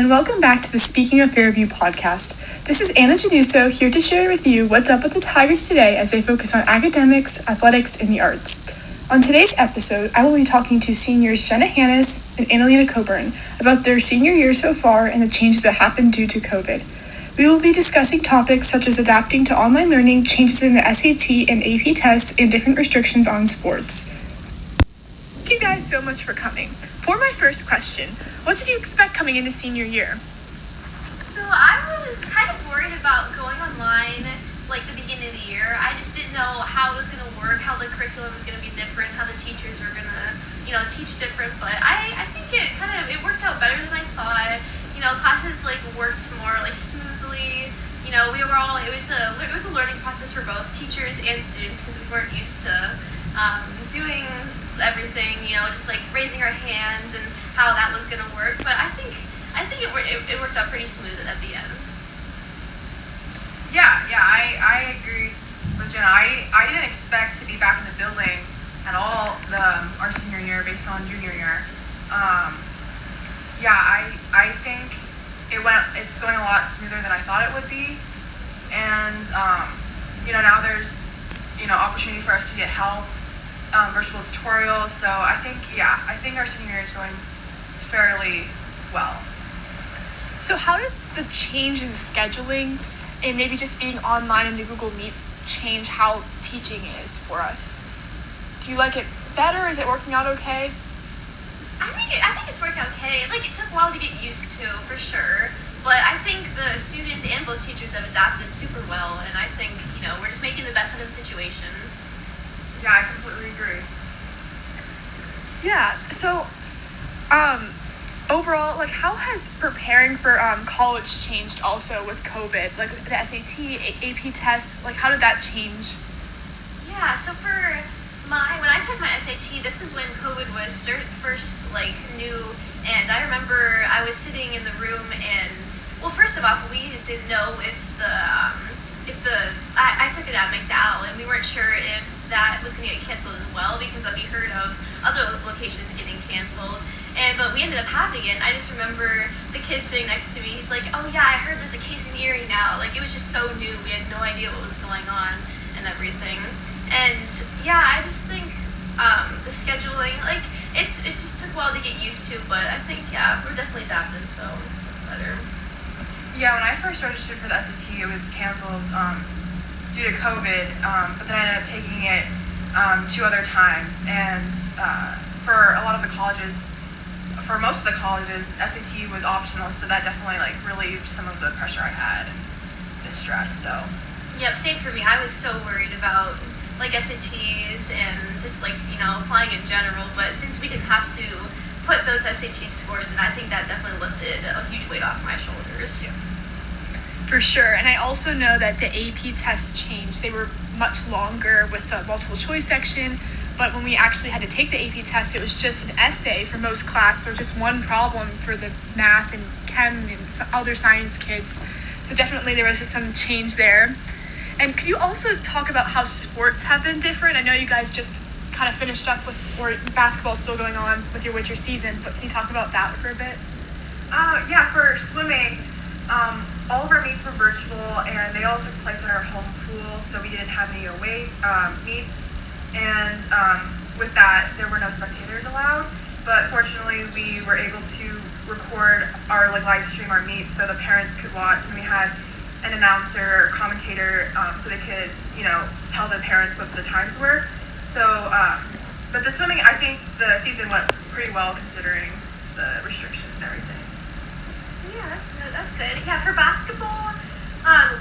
and welcome back to the Speaking of Fairview podcast. This is Anna Januso here to share with you what's up with the Tigers today as they focus on academics, athletics, and the arts. On today's episode, I will be talking to seniors Jenna and Analia Coburn about their senior year so far and the changes that happened due to COVID. We will be discussing topics such as adapting to online learning, changes in the SAT and AP tests, and different restrictions on sports. Thank you guys so much for coming. For my first question, what did you expect coming into senior year? So I was kind of worried about going online like the beginning of the year. I just didn't know how it was going to work, how the curriculum was going to be different, how the teachers were going to, teach different. But I think it worked out better than I thought. Classes worked more smoothly. It was a learning process for both teachers and students because we weren't used to doing everything, just raising our hands and how that was going to work. But I think it worked out pretty smooth at the end. Yeah, I agree with Jenna. I didn't expect to be back in the building at all our senior year based on junior year. I think it's going a lot smoother than I thought it would be. And, now there's, opportunity for us to get help, virtual tutorials. So I think our senior year is going fairly well. So how does the change in scheduling and maybe just being online in the Google Meets change how teaching is for us? Do you like it better? Is it working out okay? I think it's working okay. It took a while to get used to, for sure. But I think the students and both teachers have adapted super well, and I think, we're just making the best of the situation. Yeah, I completely agree. Yeah, so, overall, how has preparing for college changed also with COVID? The SAT, AP tests, how did that change? Yeah, so when I took my SAT, this is when COVID was first new, and I remember I was sitting in the room and, well, first of all, we didn't know if I took it at McDowell, and we weren't sure if that was going to get canceled as well because we heard of other locations getting canceled, but we ended up having it. And I just remember the kid sitting next to me, he's like, oh yeah, I heard there's a case in Erie now. It was just so new, we had no idea what was going on and everything. And yeah, I just think the scheduling, it just took a while to get used to, but I think, yeah, we're definitely adapted, so it's better. Yeah, when I first registered for the SAT, it was canceled due to COVID, but then I ended up taking it 2 other times. And for a lot of the colleges, for most of the colleges, SAT was optional, so that definitely relieved some of the pressure I had and the stress. So. Yep, same for me. I was so worried about SATs and just applying in general, but since we didn't have to put those SAT scores, and I think that definitely lifted a huge weight off my shoulders. Yeah. For sure, and I also know that the AP tests changed. They were much longer with the multiple choice section, but when we actually had to take the AP test, it was just an essay for most class, or just one problem for the math and chem and other science kids. So definitely there was just some change there. And could you also talk about how sports have been different? I know you guys just kind of finished up with, or basketball's still going on with your winter season, but can you talk about that for a bit? Yeah, for swimming, all of our meets were virtual, and they all took place at our home pool, so we didn't have any away meets. And with that, there were no spectators allowed. But fortunately, we were able to record our live stream our meets, so the parents could watch, and we had an announcer or commentator, so they could tell the parents what the times were. So, but the swimming, I think the season went pretty well considering the restrictions and everything. Yeah, that's good. Yeah, for basketball,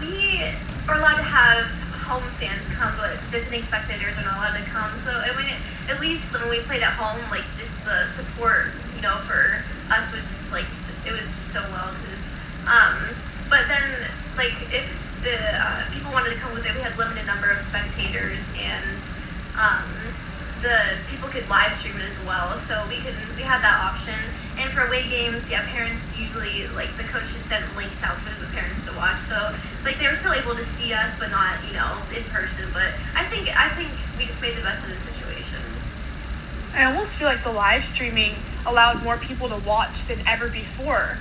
we are allowed to have home fans come, but visiting spectators are not allowed to come. So at least when we played at home, just the support, for us was just it was just so well because, but then if the people wanted to come with it, we had limited number of spectators, and the people could live stream it as well, so we had that option. And for away games, yeah, parents usually the coaches sent links out for the parents to watch, so they were still able to see us, but not in person. But I think we just made the best of the situation. I almost feel like the live streaming allowed more people to watch than ever before.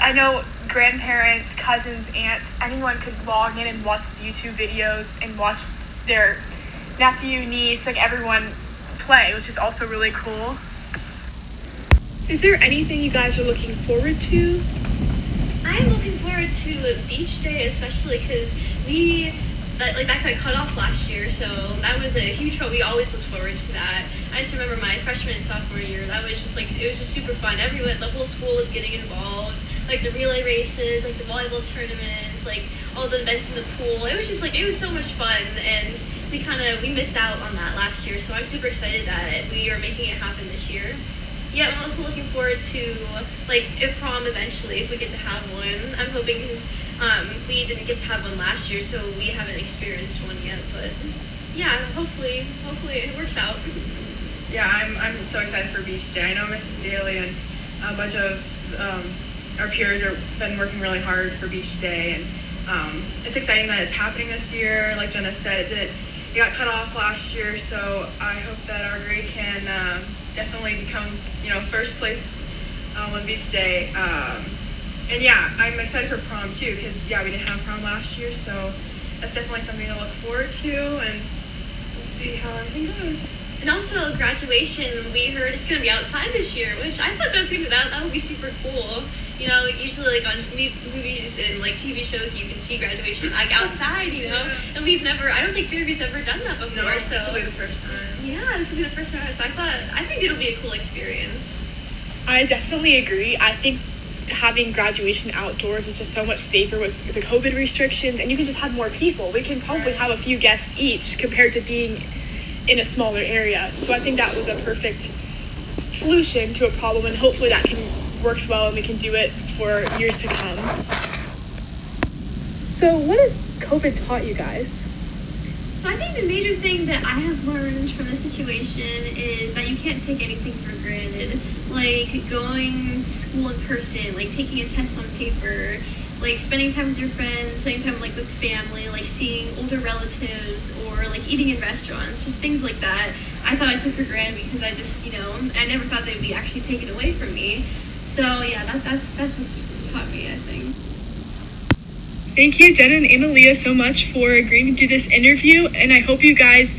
I know grandparents, cousins, aunts, anyone could log in and watch the YouTube videos and watch their nephew, niece, like everyone play, which is also really cool. Is there anything you guys are looking forward to? I'm looking forward to beach day, especially because that got cut off last year, so that was a huge one. We always look forward to that. I just remember my freshman and sophomore year, that was just it was just super fun. The whole school was getting involved, like the relay races, like the volleyball tournaments, like all the events in the pool. It was just it was so much fun, and we missed out on that last year, so I'm super excited that we are making it happen this year. Yeah, I'm also looking forward to a prom eventually if we get to have one. I'm hoping because we didn't get to have one last year, so we haven't experienced one yet. But yeah, hopefully it works out. Yeah, I'm so excited for Beach Day. I know Mrs. Daly and a bunch of our peers have been working really hard for Beach Day, and it's exciting that it's happening this year. Like Jenna said, it got cut off last year, so I hope that our grade can definitely become first place on Beach Day. And yeah, I'm excited for prom too, because we didn't have prom last year, so that's definitely something to look forward to, and we'll see how everything goes. And also graduation, we heard it's gonna be outside this year, which I thought that would be super cool. Usually on movies and TV shows, you can see graduation outside, and I don't think Fairview's ever done that before. No, so this will be the first time. Yeah, this will be the first time. So I think it'll be a cool experience. I definitely agree. I think having graduation outdoors is just so much safer with the COVID restrictions, and you can just have more people. We can probably have a few guests each compared to being in a smaller area. So I think that was a perfect solution to a problem, and hopefully that works well and we can do it for years to come. So what has COVID taught you guys? So I think the major thing that I have learned from the situation is that you can't take anything for granted. Like going to school in person, taking a test on paper, spending time with your friends, spending time with family, seeing older relatives, or eating in restaurants, just things like that. I thought I took for granted because I just, I never thought they would be actually taken away from me. So yeah, that's what's taught me, I think. Thank you, Jenna and Analia, so much for agreeing to do this interview, and I hope you guys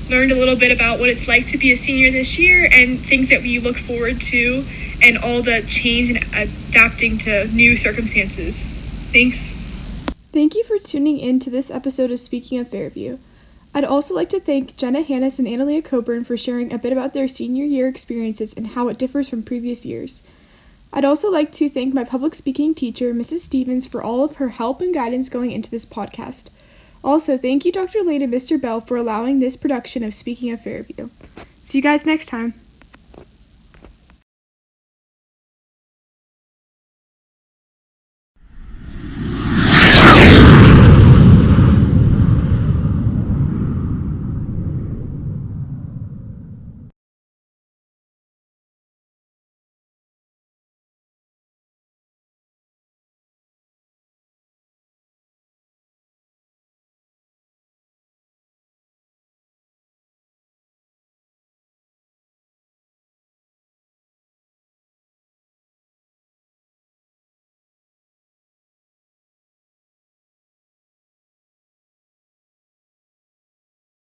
learned a little bit about what it's like to be a senior this year and things that we look forward to and all the change and adapting to new circumstances. Thanks. Thank you for tuning in to this episode of Speaking of Fairview. I'd also like to thank Jenna Hannes and Analia Coburn for sharing a bit about their senior year experiences and how it differs from previous years. I'd also like to thank my public speaking teacher, Mrs. Stevens, for all of her help and guidance going into this podcast. Also, thank you, Dr. Lane and Mr. Bell, for allowing this production of Speaking of Fairview. See you guys next time.